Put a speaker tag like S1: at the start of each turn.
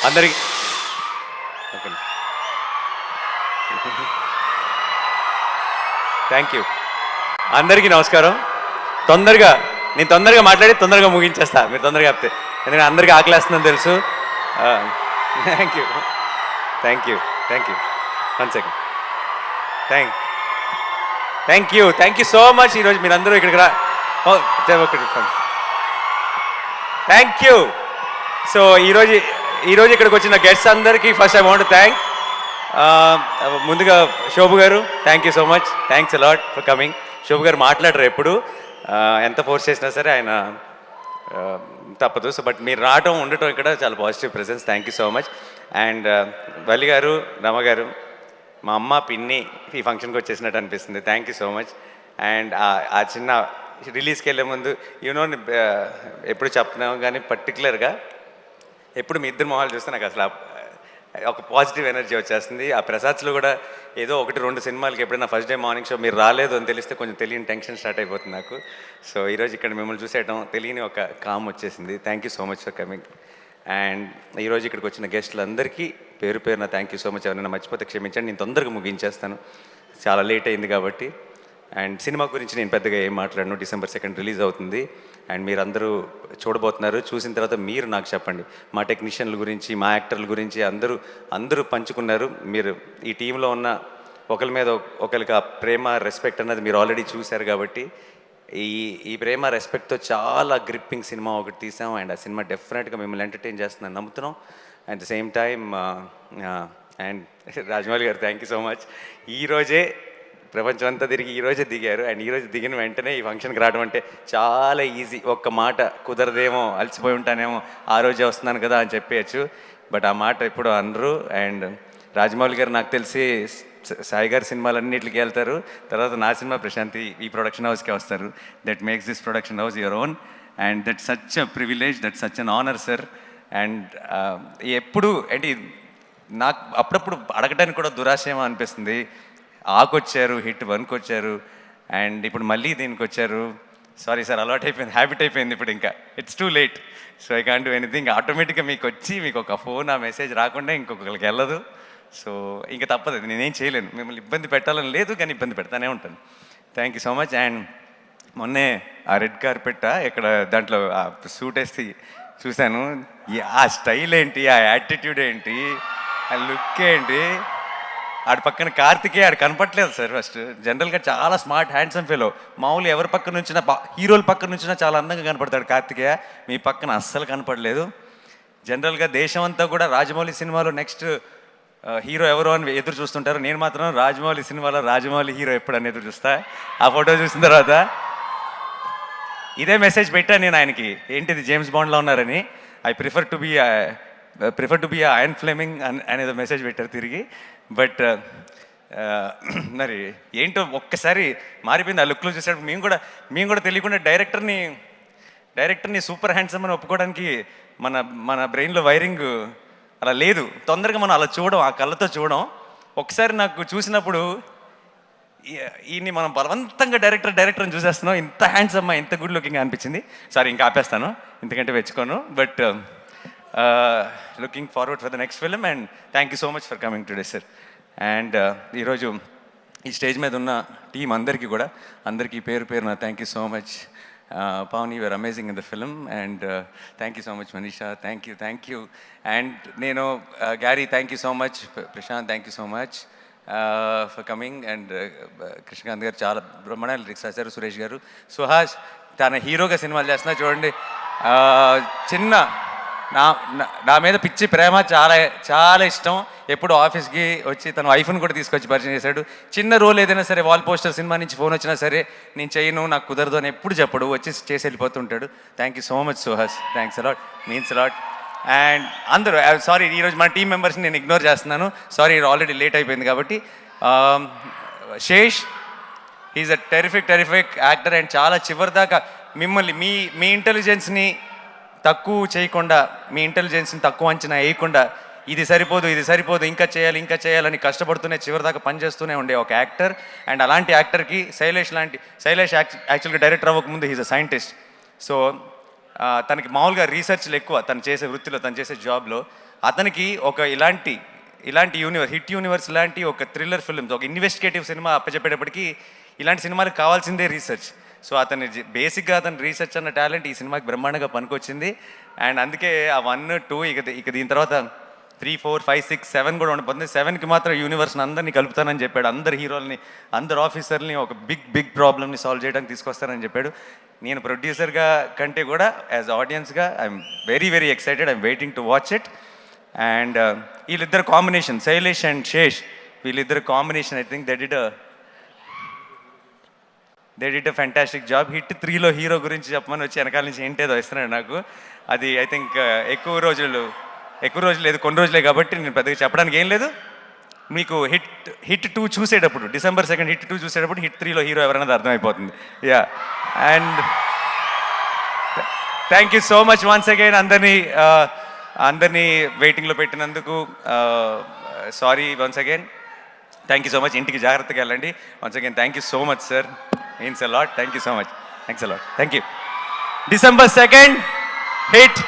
S1: అందరికి okay, thank you. అందరికీ నమస్కారం. నేను తొందరగా మాట్లాడి తొందరగా ముగించేస్తా, మీరు తొందరగా చెప్తే, ఎందుకంటే అందరికీ ఆకలేస్తుందని తెలుసు. Thank you thank you thank you 1 second. Thank you so much. ఈరోజు మీరందరూ ఇక్కడికి రా. Thank you. సో ఈరోజు ఇక్కడికి వచ్చిన గెస్ట్స్ అందరికీ first I want to thank. ముందుగా శోభు గారు, thank you so much. Thanks a lot for coming. Shobu గారు మాట్లాడరు ఎప్పుడు, ఎంత ఫోర్స్ చేసినా సరే ఆయన తప్పదు. సో బట్ మీరు రావటం ఉండటం ఇక్కడ చాలా positive presence. Thank you so much. And Valli గారు, రమ గారు, మా అమ్మ పిన్ని ఈ ఫంక్షన్కి వచ్చేసినట్టు అనిపిస్తుంది. Thank you so much. And ఆ చిన్న రిలీజ్కి వెళ్ళే ముందు ఎప్పుడు చెప్తున్నాము కానీ పర్టికులర్గా ఎప్పుడు మీ ఇద్దరు మొహాలు చూస్తే నాకు అసలు ఒక పాజిటివ్ ఎనర్జీ వచ్చేస్తుంది. ఆ ప్రసాద్స్లో కూడా ఏదో 1-2 సినిమాలకి ఎప్పుడైనా ఫస్ట్ డే మార్నింగ్ షో మీరు రాలేదు అని తెలిస్తే కొంచెం తెలియని టెన్షన్ స్టార్ట్ అయిపోతుంది నాకు. సో ఈరోజు ఇక్కడ మిమ్మల్ని చూసేయటం తెలియని ఒక కామ్ వచ్చేసింది. Thank you so much for coming. And ఈరోజు ఇక్కడికి వచ్చిన గెస్టులందరికీ పేరు పేరున థ్యాంక్ యూ సో మచ్. ఎవరైనా మర్చిపోతే క్షమించండి, నేను తొందరగా ముగించేస్తాను, చాలా లేట్ అయింది కాబట్టి. అండ్ సినిమా గురించి నేను పెద్దగా ఏం మాట్లాడను. December 2 రిలీజ్ అవుతుంది అండ్ మీరందరూ చూడబోతున్నారు. చూసిన తర్వాత మీరు నాకు చెప్పండి, మా టెక్నీషియన్ల గురించి, మా యాక్టర్ల గురించి అందరూ పంచుకున్నారు. మీరు ఈ టీంలో ఉన్న ఒకరి మీద ఒకరికి ఆ ప్రేమ రెస్పెక్ట్ అన్నది మీరు ఆల్రెడీ చూశారు కాబట్టి ఈ ప్రేమ రెస్పెక్ట్తో చాలా గ్రిప్పింగ్ సినిమా ఒకటి తీసాం. అండ్ ఆ సినిమా డెఫినెట్గా మిమ్మల్ని ఎంటర్టైన్ చేస్తుందని నమ్ముతున్నాం. At the same time and Rajamouli గారు థ్యాంక్ యూ సో మచ్. ఈరోజే ప్రపంచం అంతా తిరిగి ఈరోజే దిగారు. అండ్ ఈరోజు దిగిన వెంటనే ఈ ఫంక్షన్కి రావడం అంటే చాలా ఈజీ. ఒక్క మాట కుదరదేమో, అలసిపోయి ఉంటానేమో, ఆ రోజే వస్తున్నాను కదా అని చెప్పేయచ్చు. బట్ ఆ మాట ఎప్పుడు అనరు. అండ్ రాజమౌళి గారు నాకు తెలిసి సాయి గారి సినిమాలన్నింటికి వెళ్తారు, తర్వాత నా సినిమా ప్రశాంతి ఈ ప్రొడక్షన్ హౌస్కే వస్తారు. That makes this production house your own. And that such a privilege, that such an honour sir. And ఎప్పుడు అంటే నాకు అప్పుడప్పుడు అడగడానికి కూడా దురాశయం అనిపిస్తుంది. ఆకొచ్చారు, హిట్ 1కి వచ్చారు, అండ్ ఇప్పుడు మళ్ళీ దీనికి వచ్చారు. సారీ సార్, అలవాటు అయిపోయింది, హ్యాబిట్ అయిపోయింది. ఇప్పుడు ఇంకా it's too late. So I can't do anything. ఆటోమేటిక్గా మీకు వచ్చి మీకు ఒక ఫోన్, ఆ మెసేజ్ రాకుండా ఇంకొకరికి వెళ్ళదు. సో ఇంకా తప్పదు, అది నేనేం చేయలేను. మిమ్మల్ని ఇబ్బంది పెట్టాలని లేదు, కానీ ఇబ్బంది పెడతానే ఉంటాను. Thank you so much. And మొన్నే ఆ రెడ్ కార్పెట్ ఇక్కడ దాంట్లో ఆ సూట్ వేసి చూశాను. ఆ స్టైల్ ఏంటి, ఆ యాటిట్యూడ్ ఏంటి, ఆ లుక్ ఏంటి. ఆడి పక్కన కార్తికే ఆడు కనపట్లేదు సార్. ఫస్ట్ జనరల్గా చాలా స్మార్ట్ హ్యాండ్సమ్ ఫెలో. మామూలు ఎవరి పక్కన నుంచినా, హీరోల పక్కన నుంచినా చాలా అందంగా కనపడతాడు కార్తికేయ. మీ పక్కన అస్సలు కనపడలేదు. జనరల్గా దేశం అంతా కూడా రాజమౌళి సినిమాలో నెక్స్ట్ హీరో ఎవరో అని ఎదురు చూస్తుంటారు. నేను మాత్రం రాజమౌళి సినిమాలో రాజమౌళి హీరో ఎప్పుడని ఎదురు చూస్తా. ఆ ఫోటో చూసిన తర్వాత ఇదే మెసేజ్ పెట్టాను నేను ఆయనకి, ఏంటిది జేమ్స్ బాండ్లో ఉన్నారని. I prefer to be iron Fleming అనేది మెసేజ్ పెట్టారు తిరిగి. బట్ మరి ఏంటో ఒక్కసారి మారిపోయింది. ఆ లుక్లో చూసేటప్పుడు మేము కూడా తెలియకుండా డైరెక్టర్ని సూపర్ హ్యాండ్సమ్ అని ఒప్పుకోవడానికి మన బ్రెయిన్లో వైరింగ్ అలా లేదు. తొందరగా మనం అలా చూడం, ఆ కళ్ళతో చూడం. ఒకసారి నాకు చూసినప్పుడు ఈయన్ని మనం బలవంతంగా డైరెక్టర్ అని చూసేస్తున్నాం. ఇంత హ్యాండ్సమ్, ఇంత గుడ్ లుకింగ్ అనిపించింది. సారీ, ఇంకా ఆపేస్తాను, ఇంతకంటే వెచ్చుకోను. But looking forward for the next film. And thank you so much for coming today sir. And ఈరోజు ఈ స్టేజ్ మీద ఉన్న టీం అందరికీ పేరున thank you so much. Pavani, you were amazing in the film. And thank you so much, Manisha. Thank you. And Gary, thank you so much. Prashant, thank you so much for coming. And Krishnakant garu chaala brahmana lyrics rasaru. Suresh garu, Suhas tana hero ga cinema chestunna chudandi. Chinna నా మీద పిచ్చి ప్రేమ, చాలా ఇష్టం. ఎప్పుడు ఆఫీస్కి వచ్చి తన వైఫ్ని కూడా తీసుకొచ్చి పరిచయం చేశాడు. చిన్న రోల్ ఏదైనా సరే, వాల్ పోస్టర్ సినిమా నుంచి ఫోన్ వచ్చినా సరే నేను చేయను, నాకు కుదరదు అని ఎప్పుడు చెప్పడు, వచ్చి చేసి వెళ్ళిపోతుంటాడు. Thank you so much Suhas, thanks a lot, means a lot. And అందరూ సారీ, ఈరోజు మన టీం మెంబర్స్ని నేను ఇగ్నోర్ చేస్తున్నాను. సారీ, ఆల్రెడీ లేట్ అయిపోయింది కాబట్టి. Sesh, he's a terrific actor. And చాలా చివరి దాకా మిమ్మల్ని మీ ఇంటెలిజెన్స్ని తక్కువ చేయకుండా, మీ ఇంటెలిజెన్స్ని తక్కువ అంచనా వేయకుండా, ఇది సరిపోదు ఇంకా చేయాలని కష్టపడుతూనే చివరిదాకా పనిచేస్తూనే ఉండే ఒక యాక్టర్. అండ్ అలాంటి యాక్టర్కి శైలేష్ యాక్చువల్గా డైరెక్టర్ అవ్వకముందు హీజ్ అ సైంటిస్ట్. సో తనకి మామూలుగా రీసెర్చ్లు ఎక్కువ, తను చేసే వృత్తిలో, తను చేసే జాబ్లో. అతనికి ఒక ఇలాంటి యూనివర్స్, హిట్ యూనివర్స్ లాంటి ఒక థ్రిల్లర్ ఫిల్మ్స్, ఒక ఇన్వెస్టిగేటివ్ సినిమా అప్పచెప్పేటప్పటికి ఇలాంటి సినిమాలకు కావాల్సిందే రీసెర్చ్. సో అతని బేసిక్గా అతని రీసెర్చ్ అన్న టాలెంట్ ఈ సినిమాకి బ్రహ్మాండంగా పనికొచ్చింది. అండ్ అందుకే ఆ 1, 2 ఇక దీని తర్వాత 3, 4, 5, 6, 7 కూడా ఉండబోతుంది. 7కి మాత్రం యూనివర్స్ని అందరినీ కలుపుతానని చెప్పాడు. అందరు హీరోల్ని, అందరు ఆఫీసర్ని ఒక బిగ్ ప్రాబ్లమ్ని సాల్వ్ చేయడానికి తీసుకొస్తానని చెప్పాడు. నేను ప్రొడ్యూసర్గా కంటే కూడా యాజ్ ఆడియన్స్గా I'm very excited. I'm waiting to watch it. And వీళ్ళిద్దరు కాంబినేషన్, శైలేష్ అండ్ శేష్, వీళ్ళిద్దరు combination, I think they did a fantastic job. Hit 3లో హీరో గురించి చెప్పమని వచ్చి వెనకాల నుంచి ఏంటేదో ఇస్తున్నాడు నాకు. అది ఐ థింక్ ఎక్కువ రోజులు లేదు, కొన్ని రోజులే కాబట్టి నేను పెద్దగా చెప్పడానికి ఏం లేదు. మీకు హిట్ 2 చూసేటప్పుడు, December 2 హిట్ 2 చూసేటప్పుడు హిట్ 3లో హీరో ఎవరన్నది అర్థమైపోతుంది. Yeah, and thank you so much once again అందరినీ వెయిటింగ్లో పెట్టినందుకు. Sorry once again. Thank you so much. ఇంటికి జాగ్రత్తగా వెళ్ళండి. Once again thank you so much sir, means a lot. Thank you so much. Thanks a lot. Thank you. December 2 hit